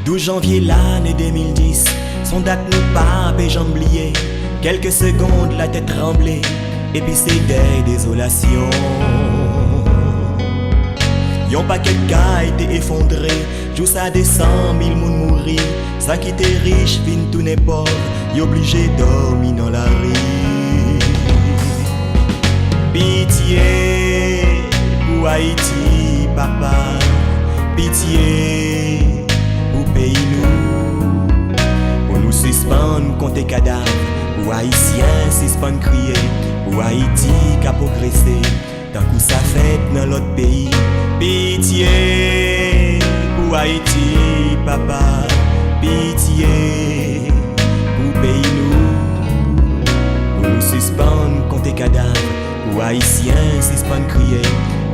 12 janvier l'année 2010, son date nous pas et j'oublié. Quelques secondes la tête tremblée, et puis c'est des désolations. Yon pas quelqu'un été effondré, jou ça descend, 1000 moun mouri. Ça qui était riche, fin tout n'est pauvre, y obligé dormir dans la rue. Pitié pour Haïti, papa, pitié pour pays nous. Pour nous suspendre, compter cadavres, pour Haïtiens suspendre crier, pour Haïti qu'a progressé, tant que ça fait dans l'autre pays. Pitié pour Haïti, papa, pitié pour pays nous. Pour nous suspendre, compter cadavres, pour Haïtiens suspendre crier,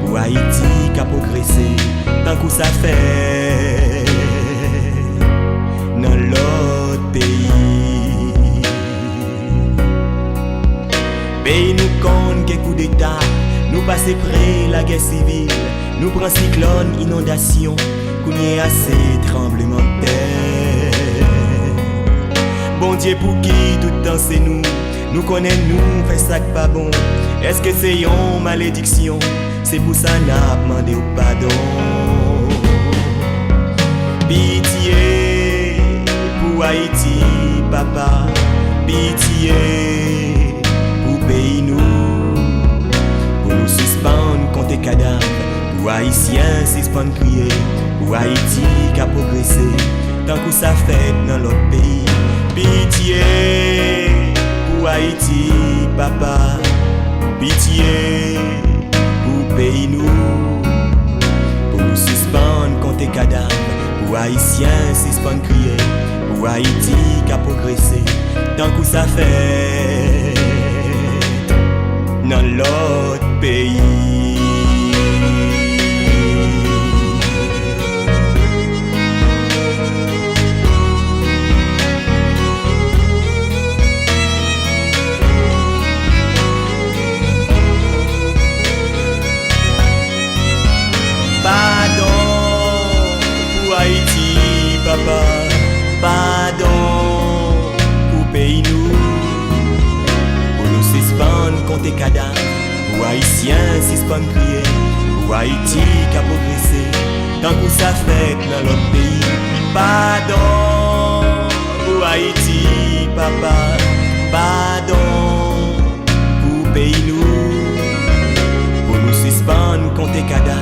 pour Haïti qu'a progressé, tant que ça fait dans l'autre pays. Pays nous compte qu'un coup d'état, nous passer près la guerre civile, nous prend cyclone, inondation, qu'on y est assez tremblement de terre. Bon Dieu pour qui tout le temps c'est nous connaissons nous, fait ça que pas bon. Est-ce que c'est une malédiction? C'est pour ça n'a demandé au pardon. Pitié pour Haïti, papa, pitié pour pays nous. Pour nous suspendre, compter cadavres, pour Haïtiens suspendre crier, pour Haïti qu'a progressé, tant que ça fait dans l'autre pays. Pitié pour Haïti, papa, pitié pour pays nous. Pour nous suspendre, compter cadavres, pour Haïtiens suspendre crier, pour Haïti qu'a progressé, tant que ça fait dans l'autre pays. Pardon pour Haïti, papa, pardon pour pays nous. Pour nous suspendre, compter cadavres, pour Haïtiens suspendre crier, pour Haïti qu'a progressé, tant que ça fait dans l'autre pays. Pardon pour Haïti, papa, pardon pour pays nous. Pour nous suspendre, compter cadavres,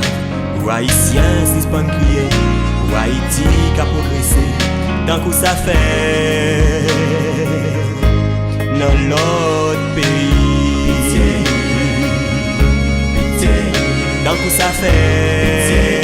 pour Haïtiens suspendre crier, pour Haïti qu'a progressé, tant que ça fait dans l'autre pays. Pitié, tant que ça fait